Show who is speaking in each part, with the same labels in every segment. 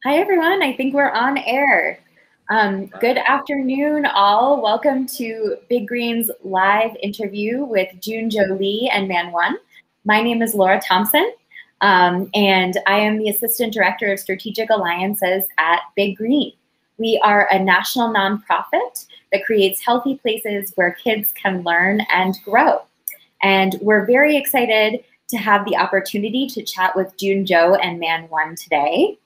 Speaker 1: Hi, everyone. I think we're on air. Good afternoon, all. Welcome to Big Green's live interview with Junjo Lee and Man One. My name is Laura Thompson, and I am the Assistant Director of Strategic Alliances at Big Green. We are a national nonprofit that creates healthy places where kids can learn and grow. And we're very excited to have the opportunity to chat with Junjo and Man One today.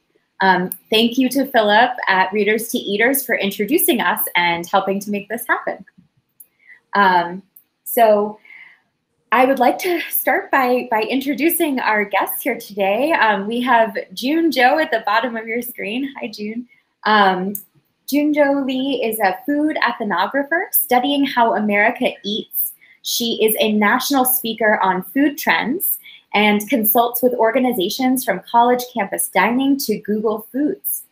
Speaker 1: Thank you to Philip at Readers to Eaters for introducing us and helping to make this happen. So I would like to start by introducing our guests here today. We have Junjo at the bottom of your screen. Hi, June. Junjo Lee is a food ethnographer studying how America eats. She is a national speaker on food trends and consults with organizations from college campus dining to Google Foods.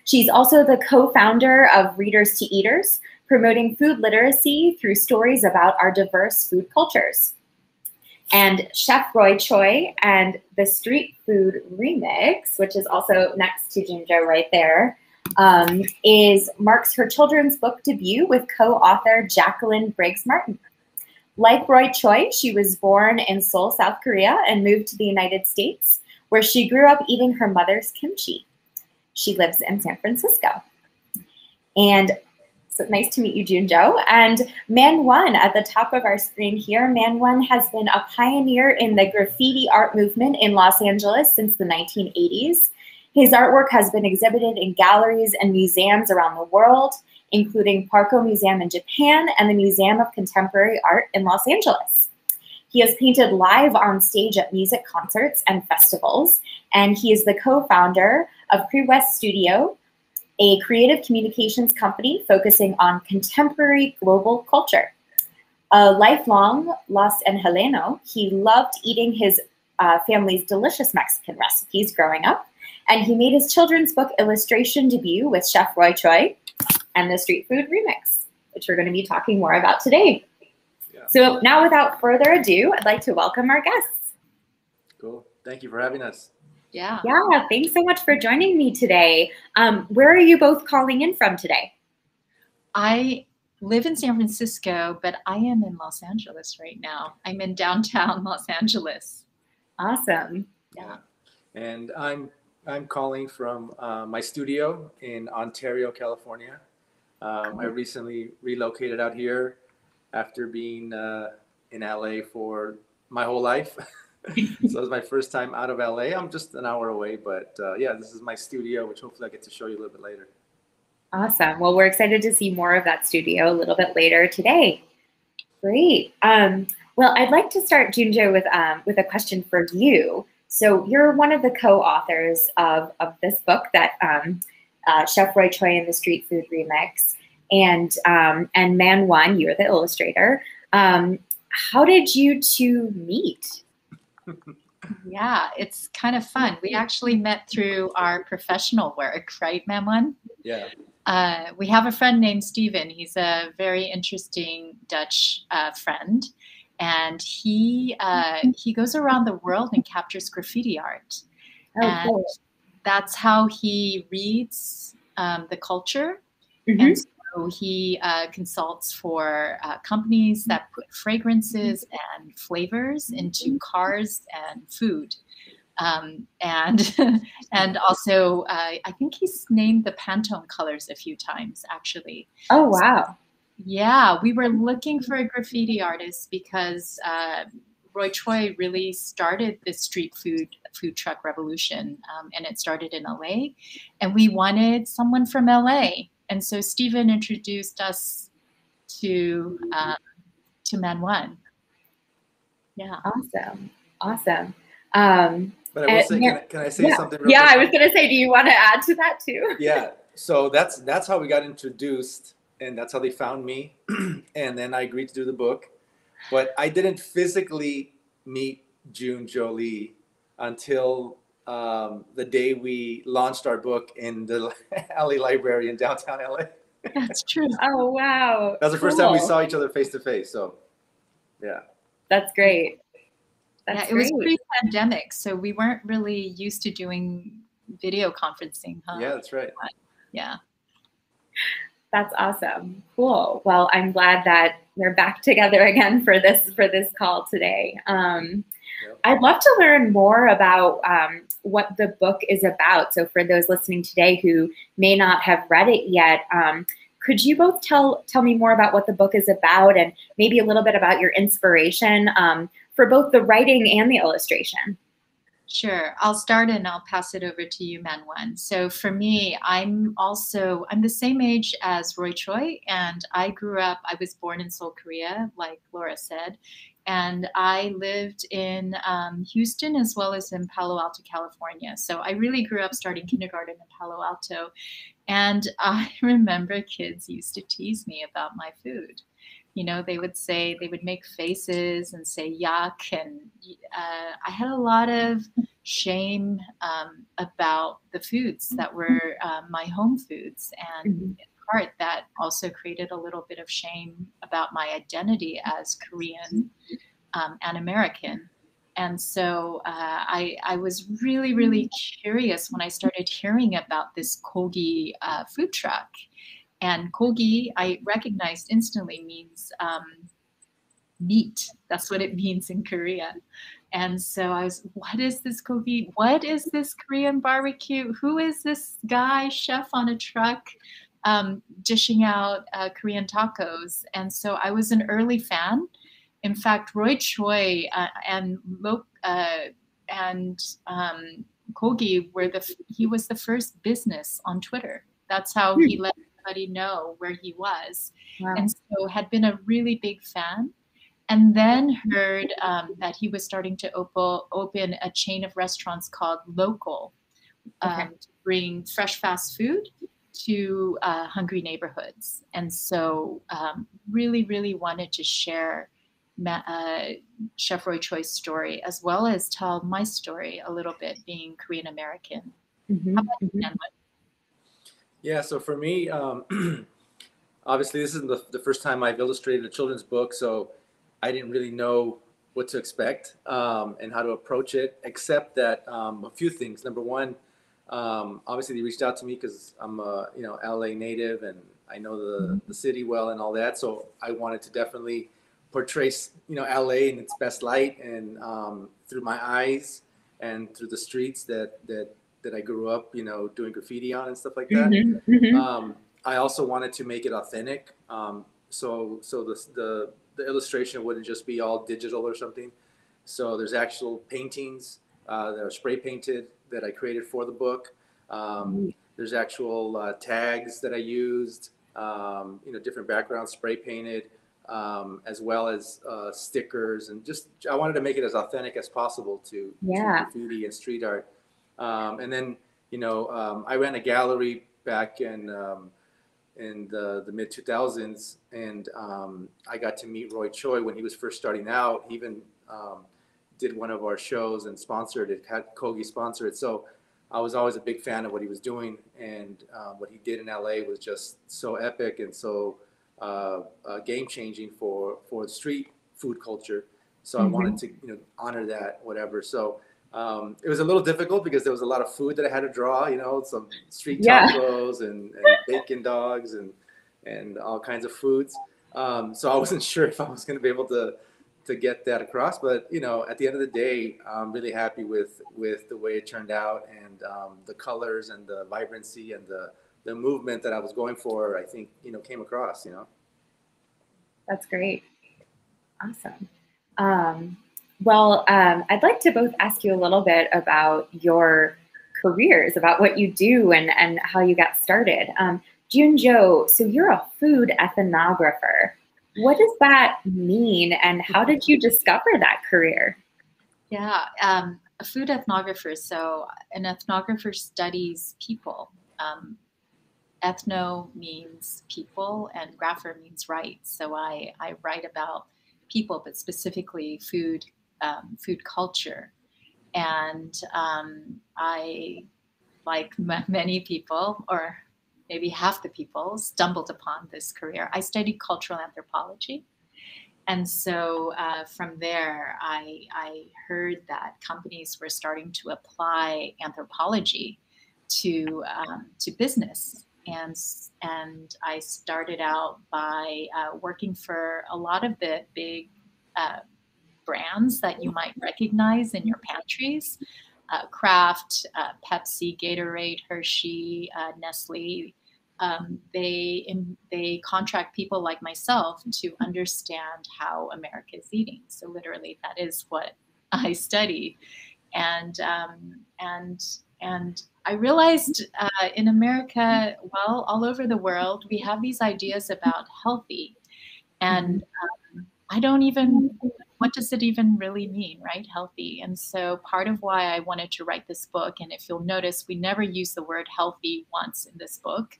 Speaker 1: She's also the co-founder of Readers to Eaters, promoting food literacy through stories about our diverse food cultures. And Chef Roy Choi and the Street Food Remix, which is also next to Junjo right there, marks her children's book debut with co-author Jacqueline Briggs-Martin. Like Roy Choi, she was born in Seoul, South Korea, and moved to the United States, where she grew up eating her mother's kimchi. She lives in San Francisco. And so nice to meet you, Junjo. And Man One at the top of our screen here. Man One has been a pioneer in the graffiti art movement in Los Angeles since the 1980s. His artwork has been exhibited in galleries and museums around the world, including Parco Museum in Japan and the Museum of Contemporary Art in Los Angeles. He has painted live on stage at music concerts and festivals, and he is the co-founder of Pre-West Studio, a creative communications company focusing on contemporary global culture. A lifelong Los Angeleno, he loved eating his family's delicious Mexican recipes growing up, and he made his children's book illustration debut with Chef Roy Choi and the Street Food Remix, which we're going to be talking more about today. Yeah. So now, without further ado, I'd like to welcome our guests.
Speaker 2: Cool. Thank you for having us.
Speaker 1: Yeah, thanks so much for joining me today. Where are you both calling in from today?
Speaker 3: I live in San Francisco, but I am in Los Angeles right now. I'm in downtown Los Angeles.
Speaker 1: Awesome.
Speaker 2: Yeah. And I'm calling from my studio in Ontario, California. I recently relocated out here after being in LA for my whole life. So it was my first time out of LA. I'm just an hour away, but yeah, this is my studio, which hopefully I get to show you a little bit later.
Speaker 1: Awesome. Well, we're excited to see more of that studio a little bit later today. Great. Well, I'd like to start, Junjo, with a question for you. So you're one of the co-authors of this book that Chef Roy Choi and the Street Food Remix, and Man One, you're the illustrator. How did you two meet?
Speaker 3: Yeah, it's kind of fun. We actually met through our professional work, right, Man One?
Speaker 2: Yeah.
Speaker 3: We have a friend named Steven. He's a very interesting Dutch friend. And he goes around the world and captures graffiti art.
Speaker 1: Oh,
Speaker 3: and
Speaker 1: cool.
Speaker 3: That's how he reads the culture.
Speaker 1: Mm-hmm.
Speaker 3: And so he consults for companies that put fragrances and flavors into cars and food. And also, I think he's named the Pantone colors a few times, actually.
Speaker 1: Oh, wow.
Speaker 3: Yeah, we were looking for a graffiti artist because Roy Choi really started this street food truck revolution, and it started in LA, and we wanted someone from LA, and so Steven introduced us to Man One. Yeah,
Speaker 1: awesome.
Speaker 2: But I will say, can I say something? Real quick?
Speaker 1: I was gonna say, do you want to add to that too?
Speaker 2: Yeah. So that's how we got introduced. And that's how they found me. And then I agreed to do the book. But I didn't physically meet Junjo Lee until the day we launched our book in the LA library in downtown LA.
Speaker 3: That's true.
Speaker 1: Oh, wow.
Speaker 2: That was the first time we saw each other face to face. So, yeah.
Speaker 1: That's great.
Speaker 3: It was pre-pandemic, so we weren't really used to doing video conferencing, huh?
Speaker 2: Yeah, that's right.
Speaker 3: Yeah.
Speaker 1: That's awesome. Cool. Well, I'm glad that we're back together again for this call today.
Speaker 2: Yep.
Speaker 1: I'd love to learn more about what the book is about. So for those listening today who may not have read it yet, could you both tell me more about what the book is about and maybe a little bit about your inspiration for both the writing and the illustration?
Speaker 3: Sure. I'll start and I'll pass it over to you, Manwen. So for me, I'm the same age as Roy Choi, and I was born in Seoul, Korea, like Laura said, and I lived in Houston as well as in Palo Alto, California. So I really grew up starting kindergarten in Palo Alto. And I remember kids used to tease me about my food. You know, they would make faces and say yuck. And I had a lot of shame about the foods that were my home foods. And in part, that also created a little bit of shame about my identity as Korean and American. And so I was really, really curious when I started hearing about this kogi food truck. And kogi, I recognized instantly, means meat. That's what it means in Korea. And so I was, what is this kogi? What is this Korean barbecue? Who is this guy, chef on a truck, dishing out Korean tacos? And so I was an early fan. In fact, Roy Choi and Kogi he was the first business on Twitter. That's how he let everybody know where he was.
Speaker 1: Wow.
Speaker 3: And so had been a really big fan. And then heard that he was starting to open a chain of restaurants called Local, to bring fresh fast food to hungry neighborhoods. And so really, really wanted to share Chef Roy Choi's story, as well as tell my story a little bit, being Korean American. How about you, Manwen?
Speaker 2: Yeah, so for me, obviously this isn't the first time I've illustrated a children's book, so I didn't really know what to expect and how to approach it, except that a few things. Number one, obviously they reached out to me because I'm a LA native and I know the city well and all that, so I wanted to definitely portray LA in its best light and through my eyes and through the streets that I grew up doing graffiti on and stuff like that. I also wanted to make it authentic, so the illustration wouldn't just be all digital or something. So there's actual paintings that are spray painted that I created for the book. There's actual tags that I used, different backgrounds spray painted, as well as stickers, and just I wanted to make it as authentic as possible to graffiti and street art. And then I ran a gallery back in the mid 2000s, and I got to meet Roy Choi when he was first starting out. He even did one of our shows and sponsored it, had Kogi sponsor it. So I was always a big fan of what he was doing, and what he did in LA was just so epic and so game changing for the street food culture. So I wanted to honor that, whatever. So it was a little difficult because there was a lot of food that I had to draw, some street tacos and bacon dogs and all kinds of foods. So I wasn't sure if I was going to be able to get that across, but at the end of the day, I'm really happy with the way it turned out, and the colors and the vibrancy and the movement that I was going for, I think, came across,
Speaker 1: That's great. Awesome. Well, I'd like to both ask you a little bit about your careers, about what you do and how you got started. Junjo, so you're a food ethnographer. What does that mean, and how did you discover that career?
Speaker 3: Yeah, a food ethnographer. So an ethnographer studies people. Ethno means people, and grapher means write. So I write about people, but specifically food culture. And I, like many people, or maybe half the people, stumbled upon this career. I studied cultural anthropology. And so from there, I heard that companies were starting to apply anthropology to business. And I started out by working for a lot of the big brands that you might recognize in your pantries. Kraft, Pepsi, Gatorade, Hershey, Nestle. They contract people like myself to understand how America is eating. So literally, that is what I study, and I realized in America, well, all over the world, we have these ideas about healthy, and I don't even, what does it even really mean, right? Healthy. And so part of why I wanted to write this book, and if you'll notice, we never use the word healthy once in this book.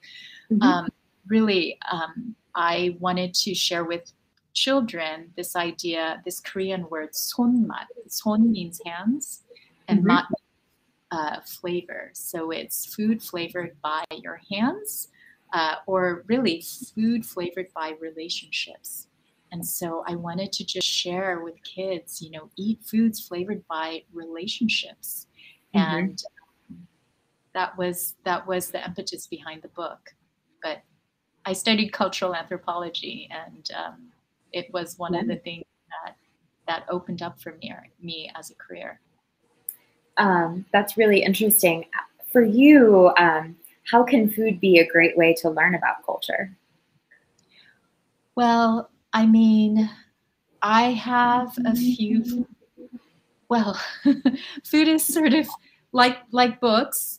Speaker 3: I wanted to share with children this idea, this Korean word, 손맛. 손 means hands, and 맛 flavor. So it's food flavored by your hands, or really food flavored by relationships. And so I wanted to just share with kids, you know, eat foods flavored by relationships. And that was the impetus behind the book. But I studied cultural anthropology, and it was one of the things that opened up for me as a career.
Speaker 1: That's really interesting. For you, how can food be a great way to learn about culture?
Speaker 3: Well, I mean, I have a few, well, food is sort of like books,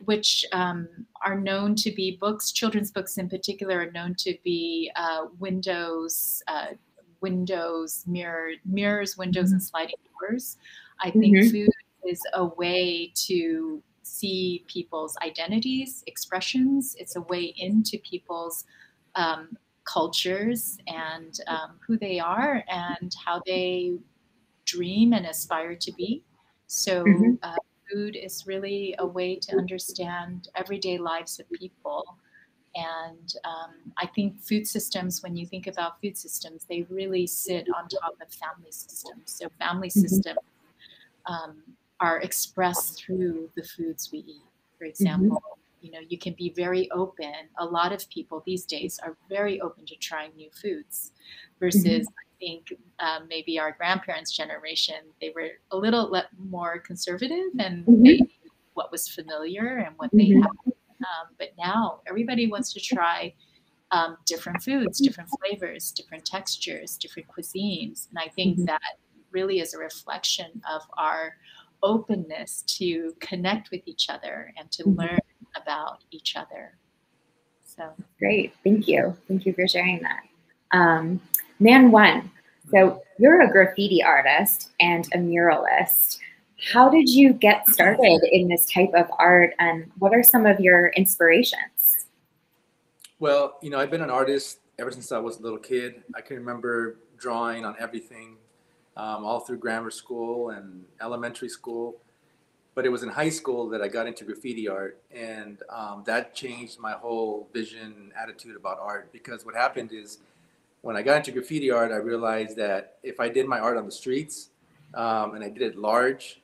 Speaker 3: which are known to be books, children's books in particular are known to be windows, mirrors, windows, and sliding doors. I think food is a way to see people's identities, expressions. It's a way into people's cultures and who they are and how they dream and aspire to be. So food is really a way to understand everyday lives of people. And I think food systems, when you think about food systems, they really sit on top of family systems. So family systems are expressed through the foods we eat. For example, you know, you can be very open. A lot of people these days are very open to trying new foods versus I think maybe our grandparents' generation, they were a little more conservative and they knew what was familiar and what they had. But now everybody wants to try different foods, different flavors, different textures, different cuisines. And I think that really is a reflection of our openness to connect with each other and to learn about each other. So
Speaker 1: great. Thank you. Thank you for sharing that. Man One. So you're a graffiti artist and a muralist. How did you get started in this type of art, and what are some of your inspirations?
Speaker 2: Well, you know, I've been an artist ever since I was a little kid. I can remember drawing on everything, all through grammar school and elementary school. But it was in high school that I got into graffiti art, and that changed my whole vision and attitude about art. Because what happened is, when I got into graffiti art, I realized that if I did my art on the streets, and I did it large,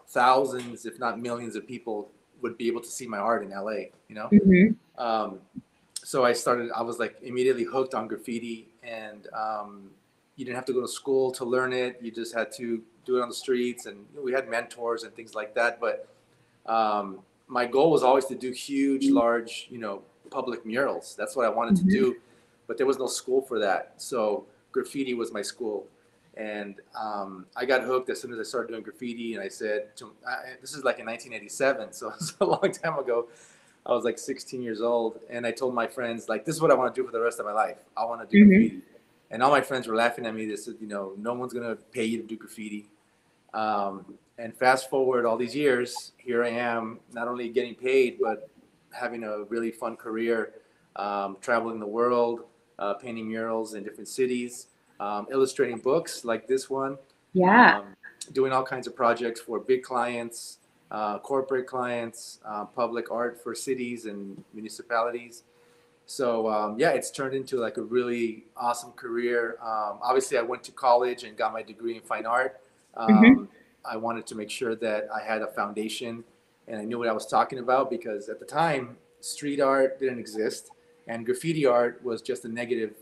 Speaker 2: thousands, if not millions of people would be able to see my art in LA, you know? So I was like immediately hooked on graffiti, and you didn't have to go to school to learn it. You just had to do it on the streets, and we had mentors and things like that. But my goal was always to do huge, large, you know, public murals. That's what I wanted to do, but there was no school for that. So graffiti was my school. And I got hooked as soon as I started doing graffiti. And I said, this is like in 1987, so it's a long time ago. I was like 16 years old, and I told my friends, like, this is what I want to do for the rest of my life. I want to do graffiti. And all my friends were laughing at me. They said, you know, no one's going to pay you to do graffiti. And fast forward all these years, here I am, not only getting paid, but having a really fun career, traveling the world, painting murals in different cities, illustrating books like this one. Doing all kinds of projects for big clients, corporate clients, public art for cities and municipalities. So yeah, it's turned into like a really awesome career. Obviously, I went to college and got my degree in fine art. I wanted to make sure that I had a foundation and I knew what I was talking about, because at the time, street art didn't exist, and graffiti art was just a negative,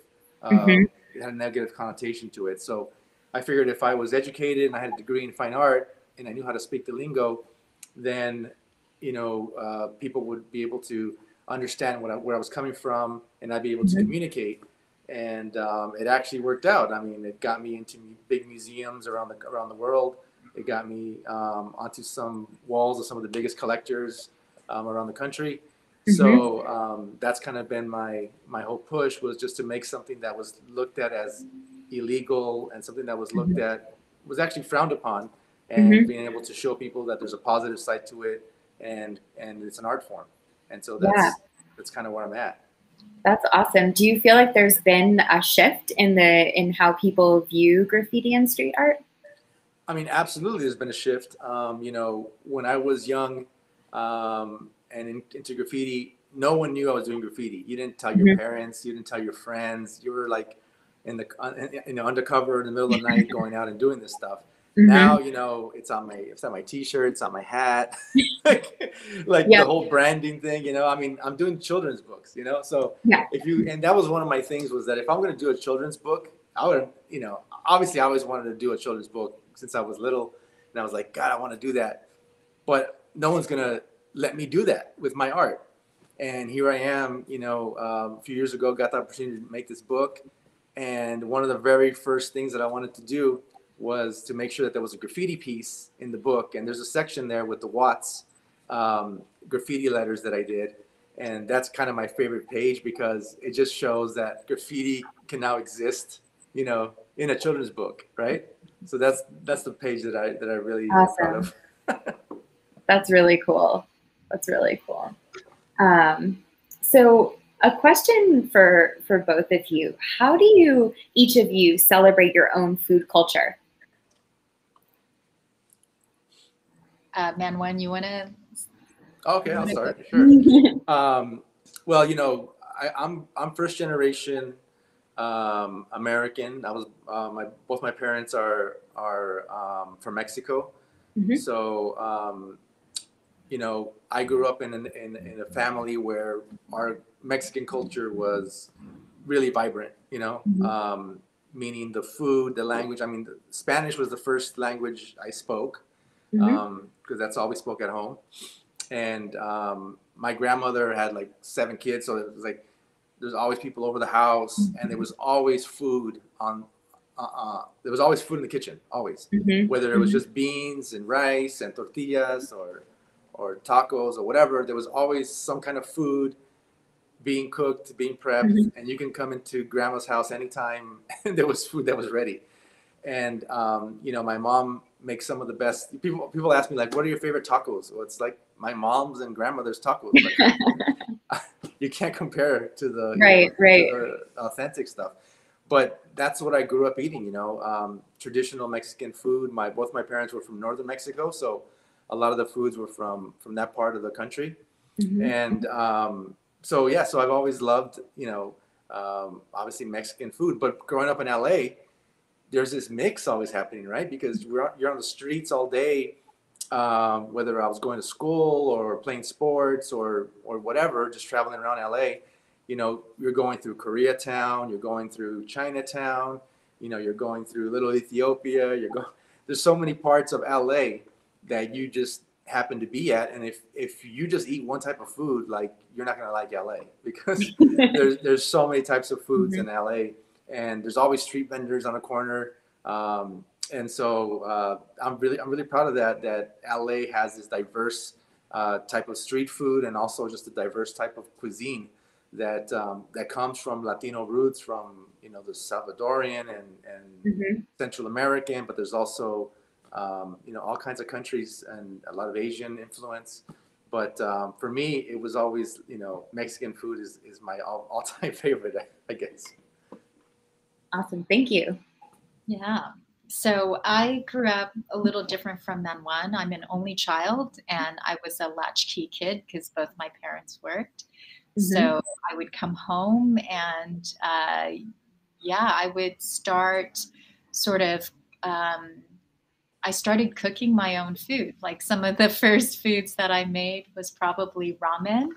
Speaker 1: Mm-hmm.
Speaker 2: it had a negative connotation to it. So I figured if I was educated and I had a degree in fine art and I knew how to speak the lingo, then, people would be able to understand where I was coming from, and I'd be able to
Speaker 1: Mm-hmm.
Speaker 2: communicate. And it actually worked out. I mean, it got me into big museums around the world. It got me onto some walls of some of the biggest collectors around the country.
Speaker 1: Mm-hmm.
Speaker 2: So that's kind of been my whole push, was just to make something that was looked at as illegal, and something that was actually frowned upon, and
Speaker 1: Mm-hmm.
Speaker 2: being able to show people that there's a positive side to it, and it's an art form. And so
Speaker 1: Yeah,
Speaker 2: that's kind of where I'm at.
Speaker 1: that's awesome. Do you feel like there's been a shift in how people view graffiti and street art?
Speaker 2: I mean, absolutely, there's been a shift. When I was young, into graffiti, no one knew I was doing graffiti. You didn't tell your
Speaker 1: Mm-hmm.
Speaker 2: parents, you didn't tell your friends. You were like undercover in the middle of the night, going out and doing this stuff.
Speaker 1: Mm-hmm.
Speaker 2: Now, it's on my T-shirt, it's on my hat, like the
Speaker 1: Yep.
Speaker 2: whole branding thing. I mean, I'm doing children's books. So
Speaker 1: Yeah.
Speaker 2: and that was one of my things, was that if I'm going to do a children's book, I would, obviously I always wanted to do a children's book since I was little, and I was like, God, I want to do that, but no one's gonna let me do that with my art. And here I am, a few years ago, got the opportunity to make this book. And one of the very first things that I wanted to do was to make sure that there was a graffiti piece in the book. And there's a section there with the Watts graffiti letters that I did. And that's kind of my favorite page, because it just shows that graffiti can now exist, in a children's book, right? So that's the page that I really am proud
Speaker 1: Awesome.
Speaker 2: of.
Speaker 1: That's really cool. That's really cool. So a question for both of you. How do each of you celebrate your own food culture?
Speaker 3: Manwan, you want to?
Speaker 2: Okay, I'll start. Sure. Well, I'm first generation American. I was both my parents are from Mexico.
Speaker 1: Mm-hmm.
Speaker 2: So I grew up in a family where our Mexican culture was really vibrant. Meaning the food, the language. I mean, Spanish was the first language I spoke,
Speaker 1: Mm-hmm.
Speaker 2: because that's all we spoke at home. And my grandmother had like 7 kids, so it was like there's always people over the house, and there was always food on. There was always food in the kitchen, always,
Speaker 1: Mm-hmm.
Speaker 2: whether it was just beans and rice and tortillas or tacos or whatever. There was always some kind of food being cooked, being prepped,
Speaker 1: Mm-hmm.
Speaker 2: and you can come into grandma's house anytime, and there was food that was ready. And my mom makes some of the best. People ask me, like, what are your favorite tacos? Well, it's like my mom's and grandmother's tacos. Like, you can't compare to the
Speaker 1: Right, right.
Speaker 2: to the authentic stuff. But that's what I grew up eating. Traditional Mexican food. Both my parents were from northern Mexico, so a lot of the foods were from that part of the country.
Speaker 1: Mm-hmm.
Speaker 2: And so I've always loved obviously Mexican food. But growing up in LA, there's this mix always happening, right? Because you're on the streets all day, whether I was going to school or playing sports or whatever, just traveling around LA. You're going through Koreatown, you're going through Chinatown, you're going through Little Ethiopia. There's so many parts of LA that you just happen to be at, and if you just eat one type of food, like, you're not gonna like LA, because there's so many types of foods in LA. And there's always street vendors on a corner, and so I'm really proud of that LA has this diverse type of street food, and also just a diverse type of cuisine that comes from Latino roots, from the Salvadorian and
Speaker 1: Mm-hmm.
Speaker 2: Central American, but there's also all kinds of countries and a lot of Asian influence. But for me, it was always Mexican food is my all-time favorite, I guess.
Speaker 1: Awesome. Thank you.
Speaker 3: Yeah. So I grew up a little different from Manwan. I'm an only child, and I was a latchkey kid because both my parents worked.
Speaker 1: Mm-hmm.
Speaker 3: So I would come home, and I would start sort of I started cooking my own food. Like some of the first foods that I made was probably ramen.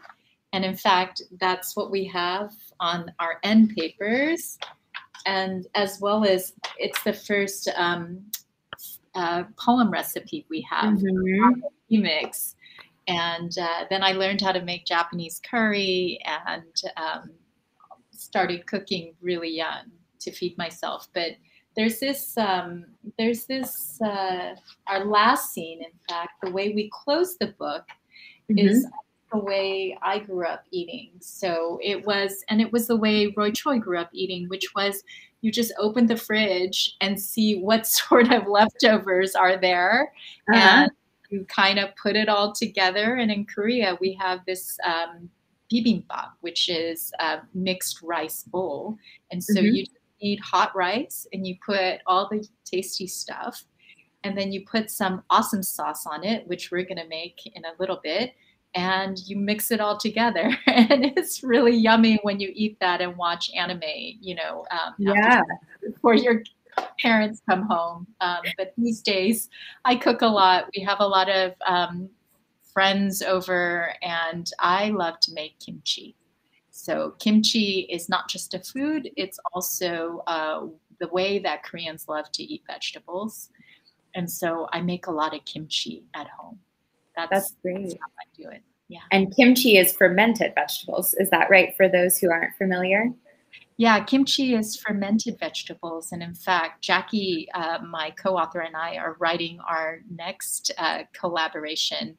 Speaker 3: And in fact, that's what we have on our end papers. And as well as it's the first poem recipe we have, mix. And then I learned how to make Japanese curry and started cooking really young to feed myself. But there's this, our last scene, in fact, the way we close the book is the way I grew up eating. So it was the way Roy Choi grew up eating, which was you just open the fridge and see what sort of leftovers are there. And you kind of put it all together. And in Korea, we have this Bibimbap, which is a mixed rice bowl. And so you just need hot rice and you put all the tasty stuff. And then you put some awesome sauce on it, which we're going to make in a little bit. And you mix it all together. And it's really yummy when you eat that and watch anime, you know, before your parents come home. But these days I cook a lot. We have a lot of friends over and I love to make kimchi. So kimchi is not just a food. It's also the way that Koreans love to eat vegetables. And so I make a lot of kimchi at home. That's great. That's how I do it. Yeah. And kimchi is fermented vegetables. Is that right for those who aren't familiar? Yeah, kimchi is fermented vegetables. And in fact, Jackie, my co-author, and I are writing our next collaboration,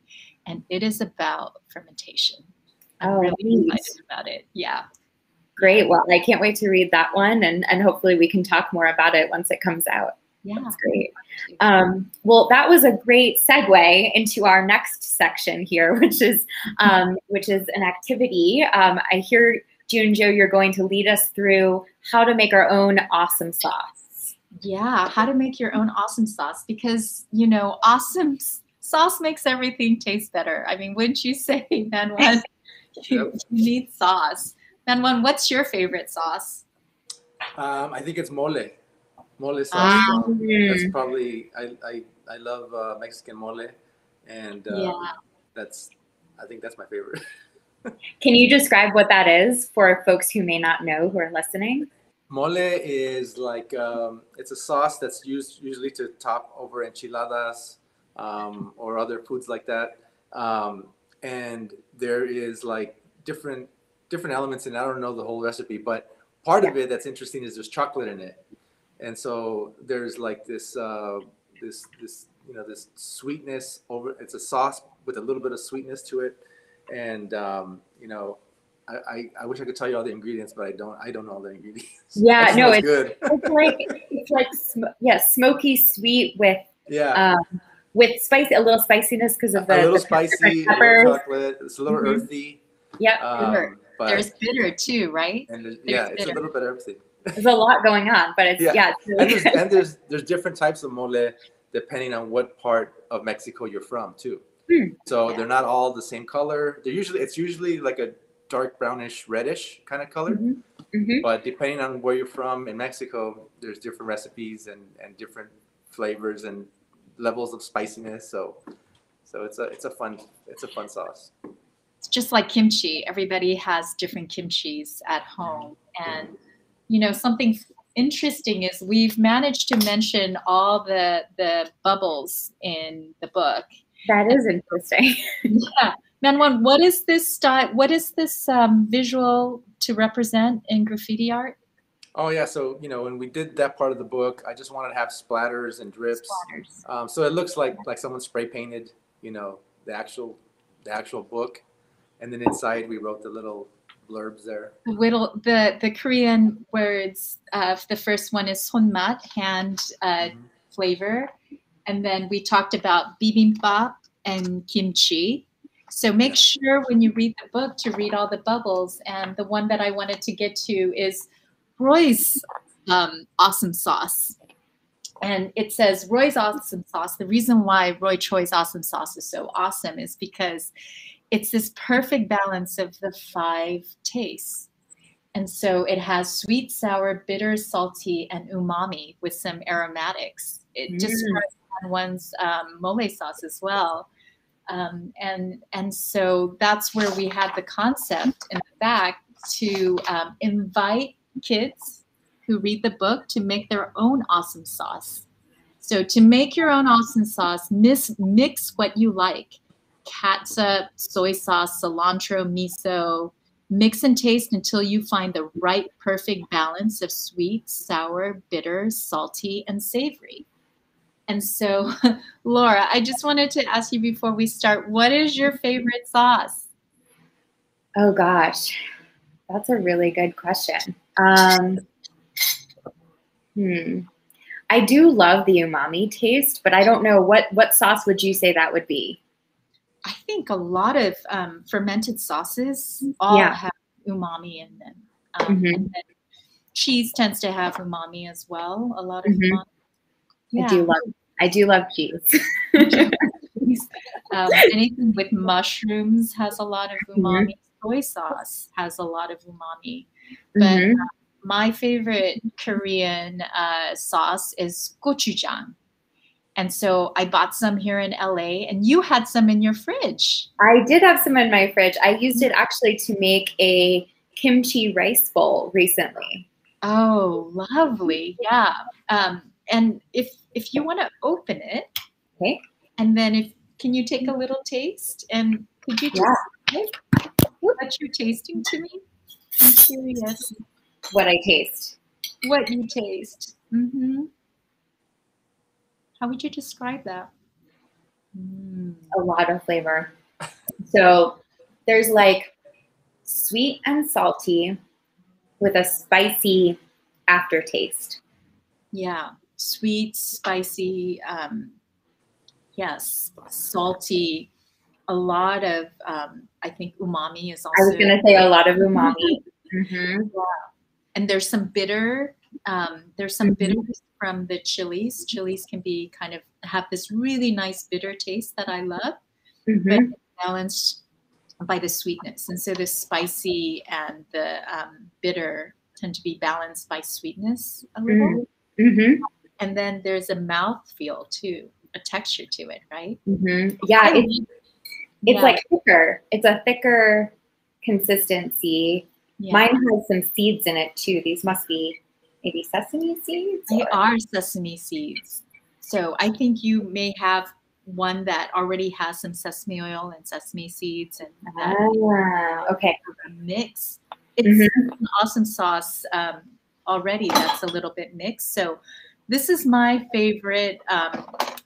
Speaker 3: and it is about fermentation. I'm really excited about it. Yeah. Great. Well, I can't wait to read that one, and hopefully we can talk more about it once it comes out. Yeah. That's great. Well, that was a great segue into our next section here, which is an activity. I hear, Junjo, you're going to lead us through how to make our own awesome sauce. Yeah, how to make your own awesome sauce, because, you know, awesome sauce makes everything taste better. I mean, wouldn't you say, Manwan? You need sauce. Manwan, what's your favorite sauce?
Speaker 2: I think it's mole. Mole sauce. That's probably, I love Mexican mole, and I think that's my favorite.
Speaker 1: Can you describe what that is for folks who may not know who are listening?
Speaker 2: Mole is like, it's a sauce that's used usually to top over enchiladas or other foods like that. And there is like different elements, and I don't know the whole recipe, but part of it that's interesting is there's chocolate in it. And so there's like this this sweetness over. It's a sauce with a little bit of sweetness to it, and you know, I wish I could tell you all the ingredients, but I don't know all the ingredients.
Speaker 1: Yeah, no, it's good. it's like smoky sweet with spice, a little spiciness because of the
Speaker 2: spicy, a little chocolate. It's a little earthy.
Speaker 1: Yeah,
Speaker 3: but there's bitter too, right?
Speaker 2: And it's a little bit of everything.
Speaker 1: There's a lot going on, but it's really
Speaker 2: and there's different types of mole depending on what part of Mexico you're from too. So they're not all the same color. It's usually like a dark brownish reddish kind of color. But depending on where you're from in Mexico, there's different recipes and different flavors and levels of spiciness. So it's a fun sauce.
Speaker 3: It's just like kimchi. Everybody has different kimchis at home. And you know, something interesting is we've managed to mention all the bubbles in the book.
Speaker 1: That is interesting.
Speaker 3: Yeah. Manwan, what is this style? What is this visual to represent in graffiti art?
Speaker 2: Oh yeah, so you know, when we did that part of the book, I just wanted to have splatters and drips. So it looks like someone spray painted, you know, the actual book, and then inside we wrote the little blurbs there.
Speaker 3: The Korean words. The first one is 손맛, hand flavor, and then we talked about bibimbap and kimchi. So make sure when you read the book to read all the bubbles. And the one that I wanted to get to is Roy's awesome sauce. And it says Roy's awesome sauce. The reason why Roy Choi's awesome sauce is so awesome is because it's this perfect balance of the 5 tastes. And so it has sweet, sour, bitter, salty, and umami with some aromatics. It describes on one's mole sauce as well. And so that's where we had the concept in the back to invite kids who read the book to make their own awesome sauce. So to make your own awesome sauce, mix what you like. Catsup, soy sauce, cilantro, miso. Mix and taste until you find the right perfect balance of sweet, sour, bitter, salty, and savory. And so, Laura, I just wanted to ask you before we start, what is your favorite sauce?
Speaker 1: Oh gosh, that's a really good question. I do love the umami taste, but I don't know what sauce would you say that would be?
Speaker 3: I think a lot of fermented sauces all have umami in them. And then cheese tends to have umami as well. A lot of umami.
Speaker 1: Yeah. I do love cheese.
Speaker 3: Anything with mushrooms has a lot of umami. Soy sauce has a lot of umami. But my favorite Korean sauce is gochujang. And so I bought some here in LA, and you had some in your fridge.
Speaker 1: I did have some in my fridge. I used it actually to make a kimchi rice bowl recently.
Speaker 3: Oh, lovely. Yeah. And if you want to open it,
Speaker 1: okay.
Speaker 3: And then can you take a little taste? And could you describe what you're tasting to me? I'm curious.
Speaker 1: What I taste.
Speaker 3: What you taste. How would you describe that?
Speaker 1: A lot of flavor. So there's like sweet and salty with a spicy aftertaste.
Speaker 3: Yeah, sweet, spicy, yes, salty. A lot of, I think umami is also.
Speaker 1: I was going to say a lot of umami.
Speaker 3: Yeah. And there's some bitter. There's some bitters from the chilies. Chilies can be kind of have this really nice bitter taste that I love, but balanced by the sweetness. And so the spicy and the bitter tend to be balanced by sweetness a little. And then there's a mouthfeel too, a texture to it, right?
Speaker 1: Yeah, it's like thicker. It's a thicker consistency. Yeah. Mine has some seeds in it too. These must be maybe sesame seeds?
Speaker 3: They are sesame seeds. So I think you may have one that already has some sesame oil and sesame seeds. And
Speaker 1: okay.
Speaker 3: Mix. It's an awesome sauce already that's a little bit mixed. So this is my favorite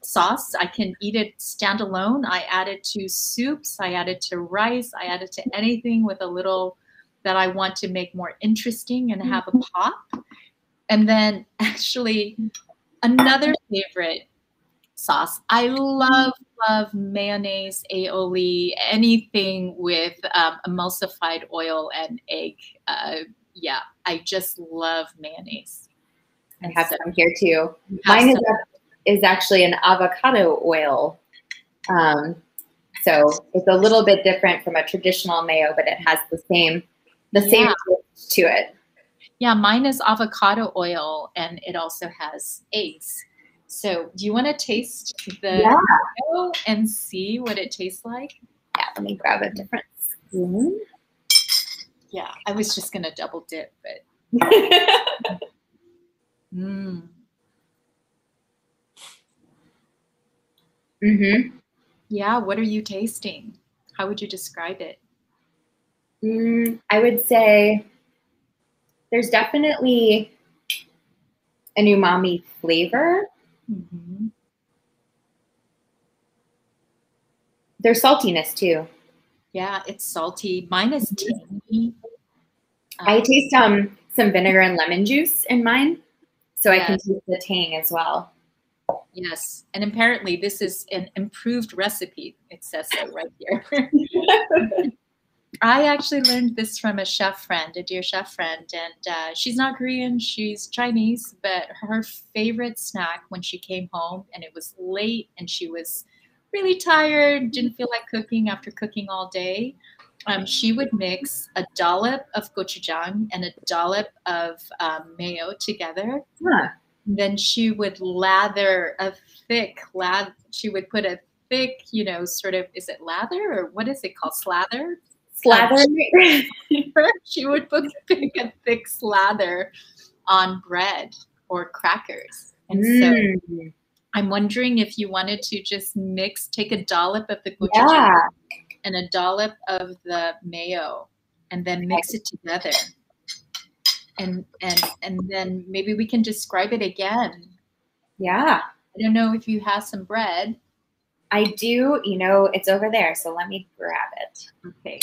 Speaker 3: sauce. I can eat it standalone. I add it to soups. I add it to rice. I add it to anything with a little that I want to make more interesting and have a pop. And then actually another favorite sauce. I love mayonnaise, aioli, anything with emulsified oil and egg. Yeah, I just love mayonnaise.
Speaker 1: I have some here too. Mine is actually an avocado oil. So it's a little bit different from a traditional mayo, but it has the same taste to it.
Speaker 3: Yeah, mine is avocado oil, and it also has eggs. So do you want to taste the mayo and see what it tastes like?
Speaker 1: Yeah, let me grab a different spoon.
Speaker 3: Yeah, I was just going to double dip, but. Yeah, what are you tasting? How would you describe it?
Speaker 1: I would say there's definitely an umami flavor. There's saltiness too.
Speaker 3: Yeah, it's salty. Mine is tangy.
Speaker 1: I taste some vinegar and lemon juice in mine, so I can taste the tang as well.
Speaker 3: Yes, and apparently this is an improved recipe. It says so right here. I actually learned this from a chef friend, a dear chef friend, and she's not Korean, she's Chinese, but her favorite snack when she came home and it was late and she was really tired, didn't feel like cooking after cooking all day, she would mix a dollop of gochujang and a dollop of mayo together. Then she would lather a thick she would put a thick, you know, sort of, is it lather or what is it called? Slather?
Speaker 1: Slather.
Speaker 3: She would put a thick slather on bread or crackers. And so I'm wondering if you wanted to just take a dollop of the gochujang and a dollop of the mayo and then mix it together. And then maybe we can describe it again.
Speaker 1: Yeah.
Speaker 3: I don't know if you have some bread.
Speaker 1: I do. You know, it's over there, so let me grab it.
Speaker 3: Okay.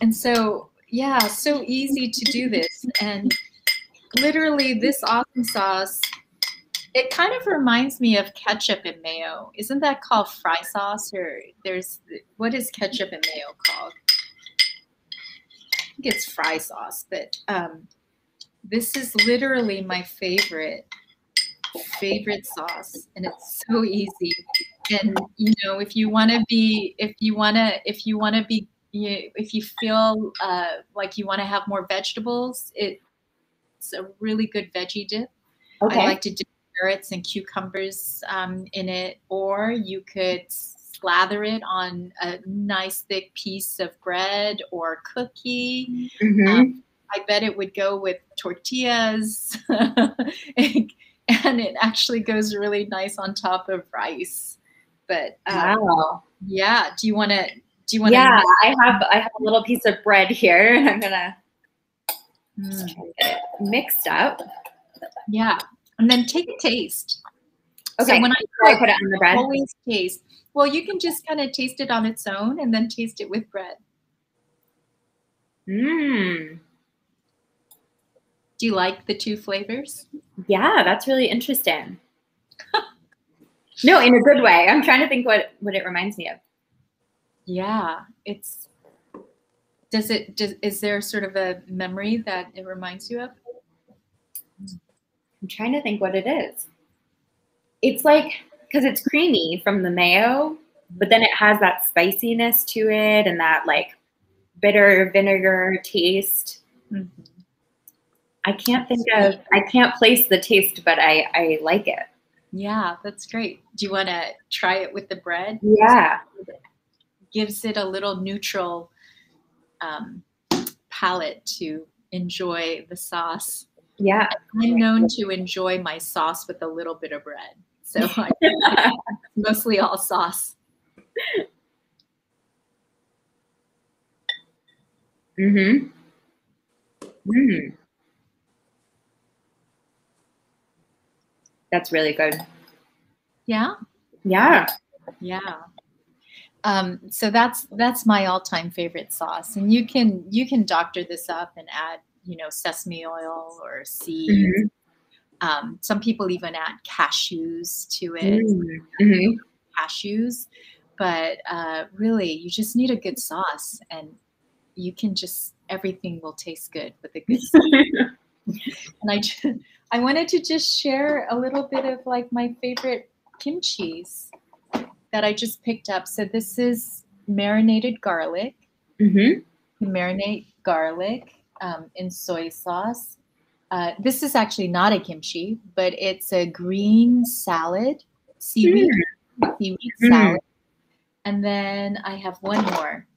Speaker 3: And so, yeah, so easy to do this. And literally this awesome sauce, it kind of reminds me of ketchup and mayo. Isn't that called fry sauce? Or what is ketchup and mayo called? I think it's fry sauce, but this is literally my favorite sauce, and it's so easy. And you know, if you feel like you want to have more vegetables, it's a really good veggie dip.
Speaker 1: Okay.
Speaker 3: I like to dip carrots and cucumbers in it, or you could slather it on a nice thick piece of bread or cookie. I bet it would go with tortillas, and it actually goes really nice on top of rice. But
Speaker 1: wow.
Speaker 3: Yeah, do you want to?
Speaker 1: Yeah, I have a little piece of bread here, and I'm gonna get it mixed up.
Speaker 3: Yeah, and then take a taste.
Speaker 1: Okay.
Speaker 3: So when
Speaker 1: I put it on the bread,
Speaker 3: always taste. Well, you can just kind of taste it on its own, and then taste it with bread.
Speaker 1: Mmm.
Speaker 3: Do you like the two flavors?
Speaker 1: Yeah, that's really interesting. No, in a good way. I'm trying to think what it reminds me of.
Speaker 3: Yeah, is there sort of a memory that it reminds you of?
Speaker 1: I'm trying to think what it is. It's like, because it's creamy from the mayo, but then it has that spiciness to it and that like bitter vinegar taste. I can't place the taste, but I like it.
Speaker 3: Yeah, that's great. Do you want to try it with the bread?
Speaker 1: Yeah.
Speaker 3: Gives it a little neutral palate to enjoy the sauce.
Speaker 1: Yeah.
Speaker 3: I'm known to enjoy my sauce with a little bit of bread. So it's mostly all sauce.
Speaker 1: That's really good.
Speaker 3: Yeah?
Speaker 1: Yeah.
Speaker 3: Yeah. So that's my all-time favorite sauce. And you can doctor this up and add, you know, sesame oil or seeds. Some people even add cashews to it. Cashews. But really, you just need a good sauce, and you can everything will taste good with a good sauce. And I wanted to just share a little bit of like my favorite kimchis that I just picked up. So this is marinated garlic. You marinate garlic in soy sauce. This is actually not a kimchi, but it's a green salad, seaweed salad. And then I have one more.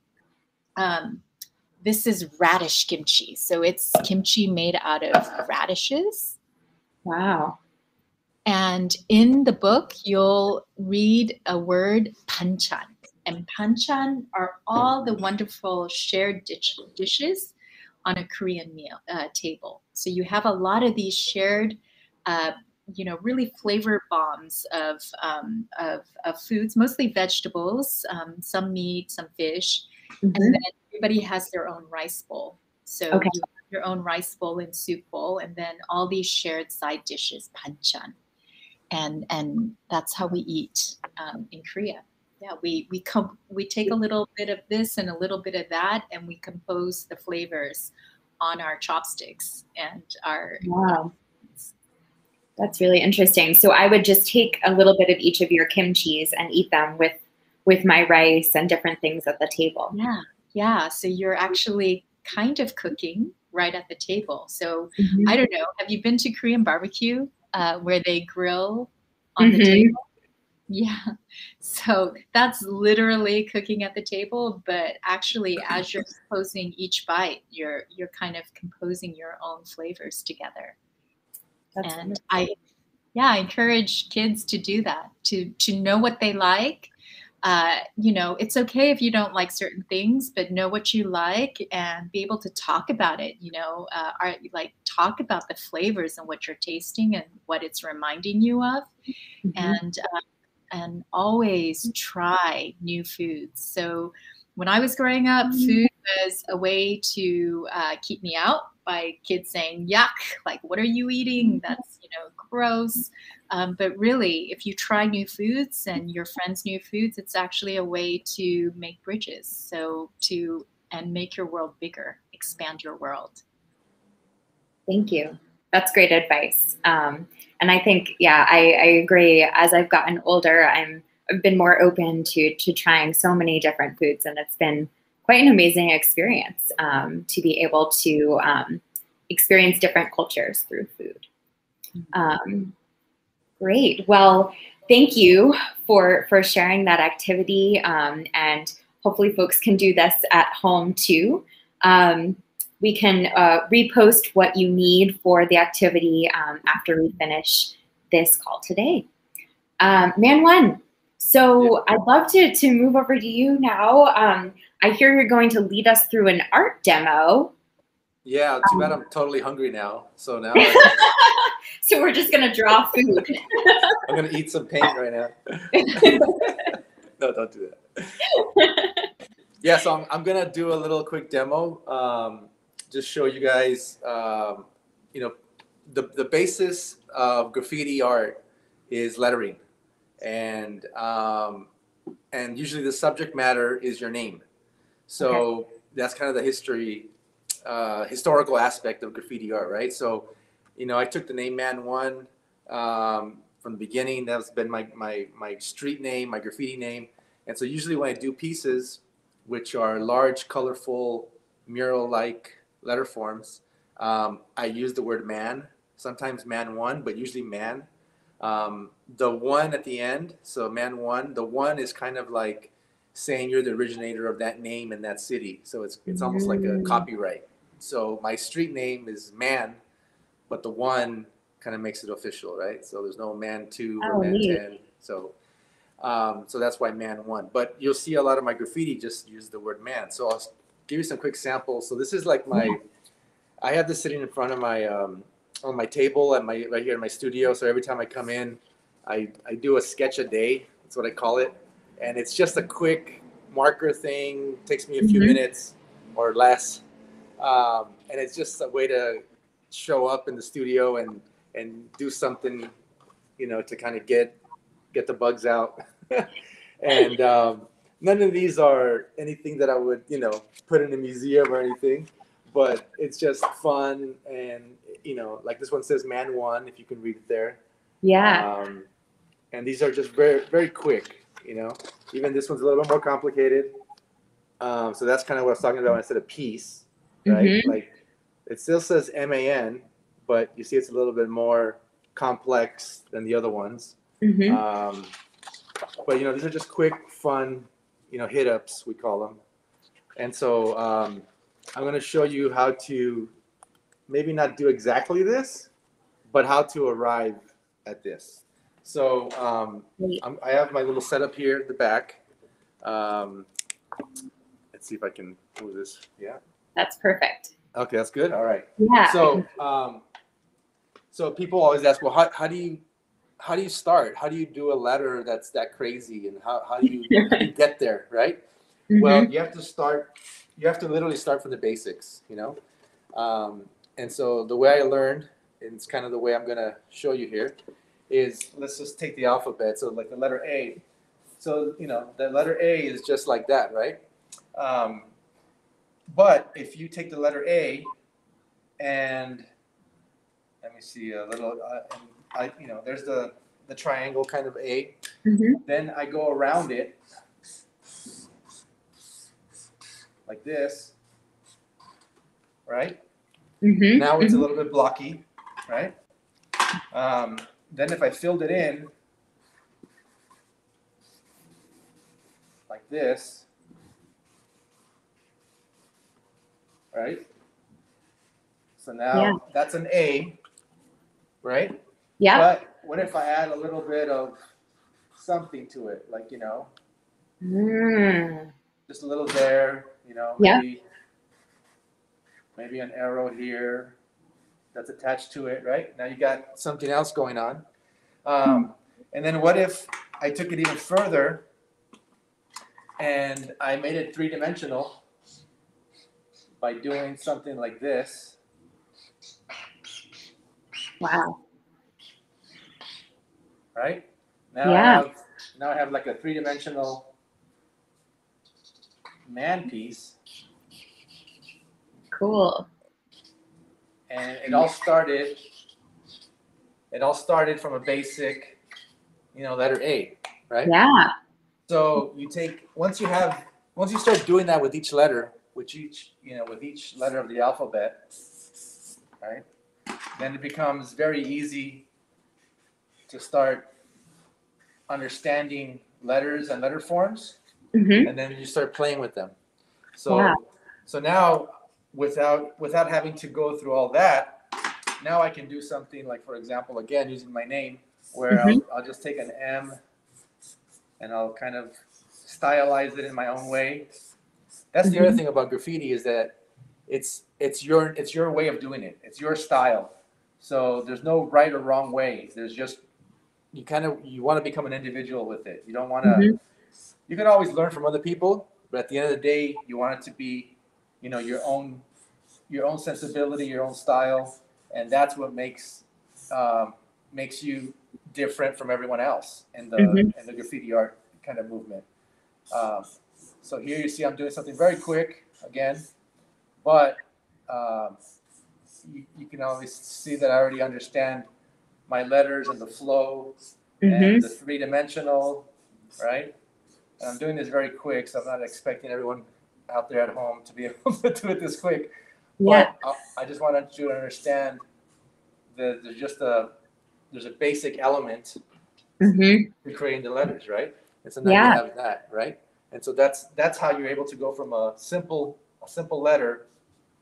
Speaker 3: This is radish kimchi. So it's kimchi made out of radishes.
Speaker 1: Wow.
Speaker 3: And in the book, you'll read a word panchan. And panchan are all the wonderful shared dishes on a Korean meal table. So you have a lot of these shared, really flavor bombs of foods, mostly vegetables, some meat, some fish, and then everybody has their own rice bowl. So you have your own rice bowl and soup bowl, and then all these shared side dishes, panchan. And that's how we eat in Korea. Yeah, we take a little bit of this and a little bit of that, and we compose the flavors on our chopsticks and our.
Speaker 1: Wow, that's really interesting. So I would just take a little bit of each of your kimchis and eat them with my rice and different things at the table.
Speaker 3: Yeah. So you're actually kind of cooking right at the table. So I don't know. Have you been to Korean barbecue where they grill on the table? Yeah. So that's literally cooking at the table, but actually as you're composing each bite, you're kind of composing your own flavors together.
Speaker 1: That's
Speaker 3: and I encourage kids to do that, to know what they like. You know, it's okay if you don't like certain things, but know what you like and be able to talk about it, you know, talk about the flavors and what you're tasting and what it's reminding you of. And always try new foods. So when I was growing up, food was a way to keep me out by kids saying, yuck, like, what are you eating? That's, you know, gross. But really, if you try new foods and your friends' new foods, it's actually a way to make bridges. So and make your world bigger, expand your world.
Speaker 1: Thank you. That's great advice. And I think, yeah, I agree. As I've gotten older, I've been more open to trying so many different foods, and it's been quite an amazing experience to be able to experience different cultures through food. Great. Well, thank you for sharing that activity, and hopefully folks can do this at home too. We can repost what you need for the activity after we finish this call today. Man One, so I'd love to move over to you now. I hear you're going to lead us through an art demo.
Speaker 2: Yeah, too bad I'm totally hungry now. So now
Speaker 1: so we're just going to draw food.
Speaker 2: I'm going to eat some paint right now. No, don't do that. Yeah, so I'm going to do a little quick demo. Just show you guys, you know, the basis of graffiti art is lettering, and usually the subject matter is your name. So that's kind of the historical aspect of graffiti art, right? So, you know, I took the name Man One from the beginning. That's been my street name, my graffiti name, and so usually when I do pieces, which are large, colorful, mural-like letter forms, I use the word man, sometimes Man One, but usually man. The one at the end, so Man One, the one is kind of like saying you're the originator of that name in that city. So it's almost like a copyright. So my street name is Man, but the one kind of makes it official, right? So there's no Man Two or Man 10. So that's why Man One. But you'll see a lot of my graffiti just use the word man. So I'll give you some quick samples. So this is like I have this sitting in front of my on my table at right here in my studio. So every time I come in, I do a sketch a day. That's what I call it, and it's just a quick marker thing. It takes me a few minutes or less, and it's just a way to show up in the studio and do something, you know, to kind of get the bugs out. And none of these are anything that I would, you know, put in a museum or anything, but it's just fun. And, you know, like this one says Man One, if you can read it there.
Speaker 1: Yeah.
Speaker 2: And these are just very, very quick, you know. Even this one's a little bit more complicated. So that's kind of what I was talking about when I said a piece, right? Like it still says MAN, but you see it's a little bit more complex than the other ones. But, you know, these are just quick, fun, you know, hit-ups, we call them. And so I'm going to show you how to maybe not do exactly this, but how to arrive at this. So I have my little setup here at the back. Let's see if I can move this. Yeah.
Speaker 1: That's perfect.
Speaker 2: Okay, that's good. All right.
Speaker 1: Yeah.
Speaker 2: So people always ask, well, how do you start? How do you do a letter that's that crazy? And how do you get there, right? Well, you have to literally start from the basics, you know? And so the way I learned, and it's kind of the way I'm going to show you here, is let's just take the alphabet. So like the letter A. So, you know, the letter A is just like that, right? But if you take the letter A and let me see a little, you know, there's the triangle kind of A. Then I go around it like this, right?
Speaker 1: Mm-hmm.
Speaker 2: Now it's a little bit blocky, right? Then if I filled it in like this, right? So now that's an A, right?
Speaker 1: Yeah.
Speaker 2: But what if I add a little bit of something to it, like, just a little there, maybe an arrow here that's attached to it, right? Now you got something else going on. And then what if I took it even further and I made it three-dimensional by doing something like this?
Speaker 1: Wow.
Speaker 2: Right? Now I have like a three-dimensional man piece.
Speaker 1: Cool.
Speaker 2: And it all started from a basic, letter A, right?
Speaker 1: Yeah.
Speaker 2: So once you start doing that with each letter, with each letter of the alphabet, right? Then it becomes very easy to start understanding letters and letter forms, and then you start playing with them. So now, without having to go through all that, now I can do something like, for example, again using my name, where I'll just take an M and I'll kind of stylize it in my own way. That's the other thing about graffiti, is that it's your way of doing it. It's your style. So there's no right or wrong way. There's just you want to become an individual with it. You don't want to. You can always learn from other people, but at the end of the day, you want it to be, your own sensibility, your own style, and that's what makes you different from everyone else in the graffiti art kind of movement. So here you see I'm doing something very quick again, but you can always see that I already understand my letters and the flow and the three-dimensional, right? And I'm doing this very quick, so I'm not expecting everyone out there at home to be able to do it this quick.
Speaker 1: Yeah.
Speaker 2: But I just wanted you to understand that there's a basic element to creating the letters, right? And so now you have that, right? And so that's how you're able to go from a simple letter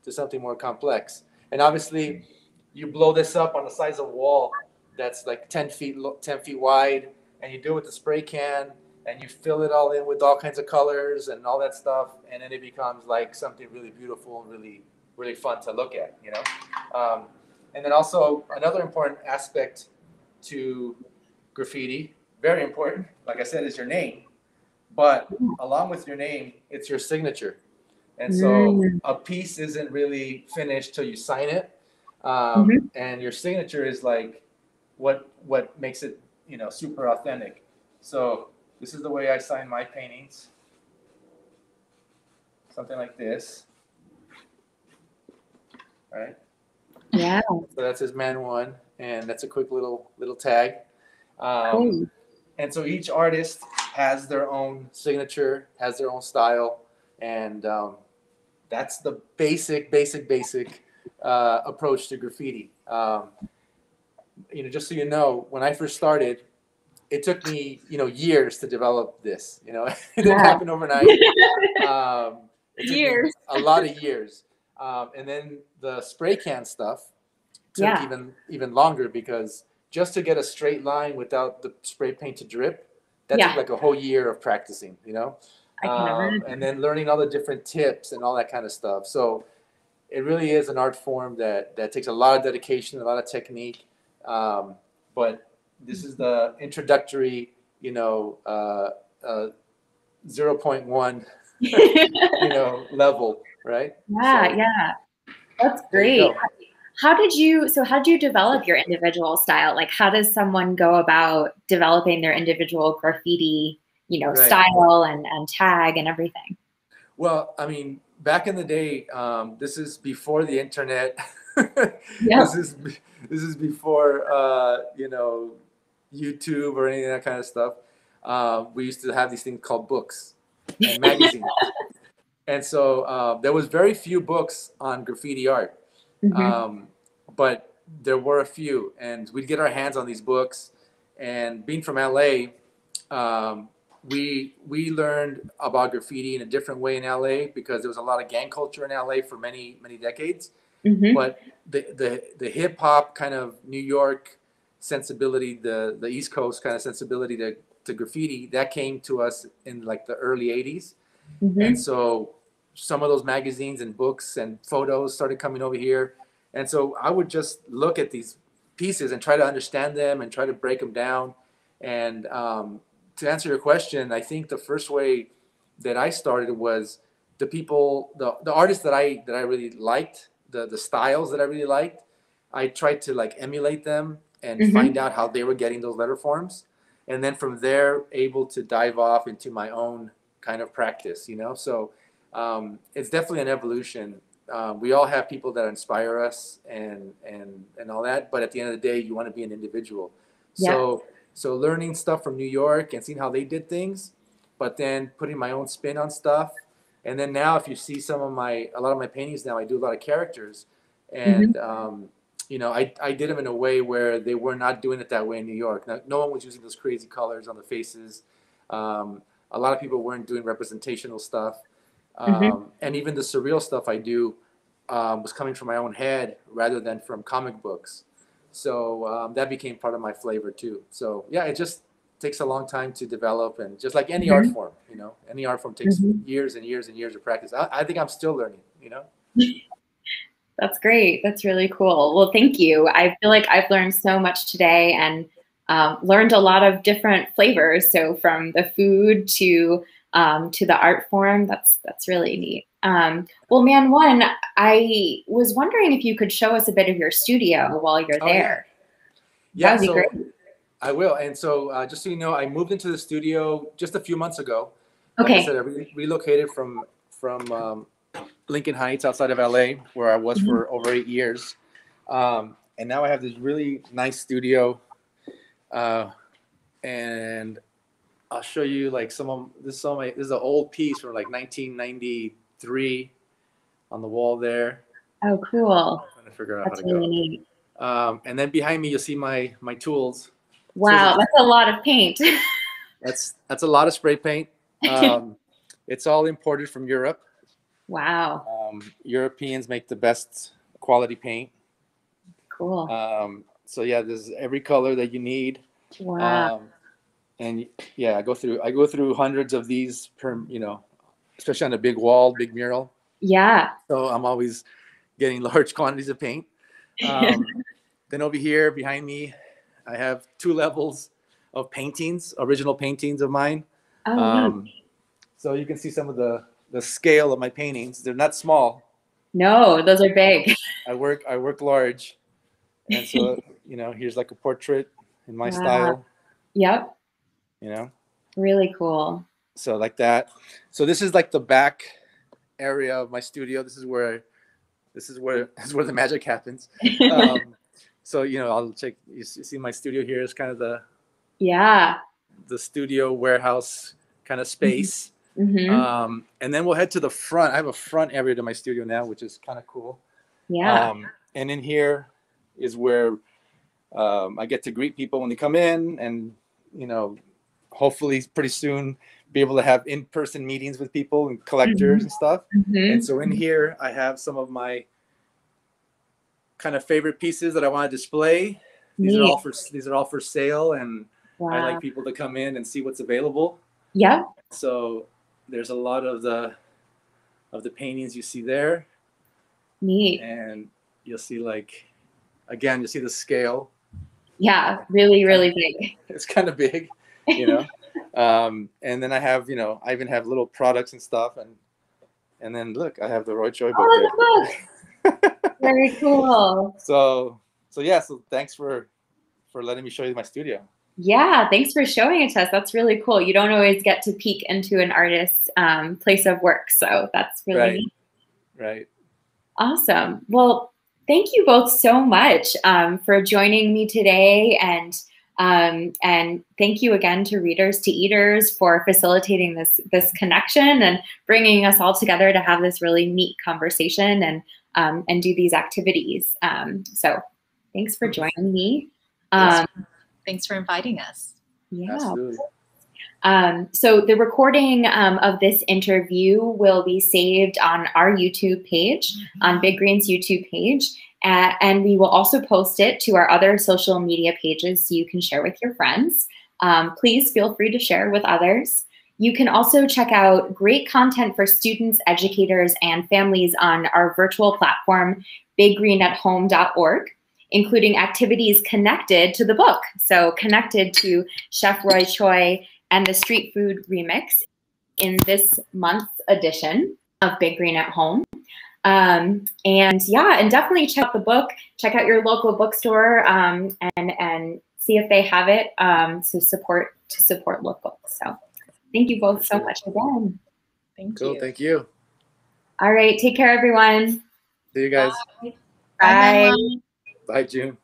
Speaker 2: to something more complex. And obviously, you blow this up on the size of a wall that's like 10 feet wide, and you do it with the spray can, and you fill it all in with all kinds of colors and all that stuff, and then it becomes like something really beautiful and really, really fun to look at, And then also another important aspect to graffiti, very important, like I said, is your name. But along with your name, it's your signature. And so a piece isn't really finished till you sign it. And your signature is like what makes it, super authentic. So this is the way I sign my paintings. Something like this. Right?
Speaker 1: Yeah.
Speaker 2: So that's his man one, and that's a quick little tag.
Speaker 1: Cool.
Speaker 2: And so each artist has their own signature, has their own style, and that's the basic approach to graffiti. Just so you know, when I first started, it took me, years to develop this. It didn't happen overnight. It took me a lot of years. And then the spray can stuff took even longer, because just to get a straight line without the spray paint to drip, that took like a whole year of practicing,
Speaker 1: I can imagine.
Speaker 2: and then learning all the different tips and all that kind of stuff. So it really is an art form that takes a lot of dedication, a lot of technique. But this is the introductory, 0.1, level, right?
Speaker 1: Yeah. That's great. How did you develop your individual style? Like, how does someone go about developing their individual graffiti, style and tag and everything?
Speaker 2: Well, I mean, back in the day, this is before the internet. This is before, YouTube or any of that kind of stuff. We used to have these things called books and magazines. And so there was very few books on graffiti art. But there were a few, and we'd get our hands on these books. And being from LA, we learned about graffiti in a different way in LA because there was a lot of gang culture in LA for many decades. But the hip hop kind of New York sensibility, the East Coast kind of sensibility to graffiti, that came to us in like the early 80s. And so some of those magazines and books and photos started coming over here. And so I would just look at these pieces and try to understand them and try to break them down. And to answer your question, I think the first way that I started was the people, the artists that I really liked, the styles that I really liked. I tried to like emulate them and find out how they were getting those letter forms. And then from there, able to dive off into my own kind of practice, you know? So it's definitely an evolution. We all have people that inspire us and all that, but at the end of the day, you want to be an individual. So learning stuff from New York and seeing how they did things, but then putting my own spin on stuff. And then now, if you see a lot of my paintings now, I do a lot of characters, and you know, I did them in a way where they were not doing it that way in New York. No one was using those crazy colors on the faces. A lot of people weren't doing representational stuff. And even the surreal stuff I do was coming from my own head rather than from comic books. So that became part of my flavor too. So yeah, it just takes a long time to develop, and just like any art form, you know, any art form takes years and years and years of practice. I think I'm still learning, you know.
Speaker 1: That's great. That's really cool. Well, thank you. I feel like I've learned so much today, and learned a lot of different flavors. So from the food to the art form, that's really neat. Well, Man One, I was wondering if you could show us a bit of your studio while you're there.
Speaker 2: Yeah,
Speaker 1: that would be great.
Speaker 2: I will. And so just so you know, I moved into the studio just a few months ago.
Speaker 1: Okay.
Speaker 2: Like I said, I relocated from Lincoln Heights outside of LA, where I was for over 8 years. And now I have this really nice studio. And I'll show you like this is an old piece from like 1993 on the wall there.
Speaker 1: Oh, cool.
Speaker 2: I'm trying to figure out
Speaker 1: That's
Speaker 2: how to
Speaker 1: really
Speaker 2: go.
Speaker 1: Neat.
Speaker 2: And then behind me, you'll see my tools.
Speaker 1: Wow, that's a lot of paint.
Speaker 2: That's a lot of spray paint. It's all imported from Europe.
Speaker 1: Wow.
Speaker 2: Europeans make the best quality paint.
Speaker 1: Cool.
Speaker 2: So yeah, there's every color that you need.
Speaker 1: Wow.
Speaker 2: And yeah, I go through hundreds of these per, you know, especially on a big wall, big mural.
Speaker 1: Yeah.
Speaker 2: So I'm always getting large quantities of paint. Then over here behind me, I have 2 levels of paintings, original paintings of mine.
Speaker 1: Oh, wow.
Speaker 2: So you can see some of the scale of my paintings. They're not small.
Speaker 1: No, those are big.
Speaker 2: I work large. And so, you know, here's like a portrait in my style.
Speaker 1: Yep.
Speaker 2: You know?
Speaker 1: Really cool.
Speaker 2: So like that. So this is like the back area of my studio. This is where the magic happens. So, you know, I'll check, you see my studio here is kind of the studio warehouse kind of space. And then we'll head to the front. I have a front area to my studio now, which is kind of cool.
Speaker 1: Yeah.
Speaker 2: And in here is where I get to greet people when they come in, and, you know, hopefully pretty soon be able to have in-person meetings with people and collectors and stuff. And so in here, I have some of my kind of favorite pieces that I want to display. These are all for sale, and I like people to come in and see what's available.
Speaker 1: Yeah.
Speaker 2: So there's a lot of the paintings you see there.
Speaker 1: Neat.
Speaker 2: And you'll see, like, again, you'll see the scale.
Speaker 1: Yeah, really, really big.
Speaker 2: It's kind of big, you know. And then I have, you know, I even have little products and stuff, and then look, I have the Roy Choi book there.
Speaker 1: The book. Very cool.
Speaker 2: So yeah, so thanks for letting me show you my studio.
Speaker 1: Yeah, thanks for showing it to us. That's really cool. You don't always get to peek into an artist's place of work, so that's really neat.
Speaker 2: Right.
Speaker 1: Awesome. Well, thank you both so much for joining me today, and thank you again to Readers to Eaters for facilitating this connection and bringing us all together to have this really neat conversation. And and do these activities. So thanks for joining me.
Speaker 3: Thanks for inviting us.
Speaker 1: Yeah.
Speaker 2: Absolutely.
Speaker 1: So the recording of this interview will be saved on our YouTube page, on Big Green's YouTube page, and we will also post it to our other social media pages so you can share with your friends. Please feel free to share with others. You can also check out great content for students, educators, and families on our virtual platform, biggreenathome.org, including activities connected to the book. So connected to Chef Roy Choi and the Street Food Remix in this month's edition of Big Green at Home. And definitely check out the book, check out your local bookstore, and see if they have it, to support local. So thank you both so much again.
Speaker 3: Thank
Speaker 2: Cool,
Speaker 3: you.
Speaker 2: thank you.
Speaker 1: All right, take care, everyone.
Speaker 2: See you guys.
Speaker 1: Bye.
Speaker 3: Bye.
Speaker 2: Bye, June.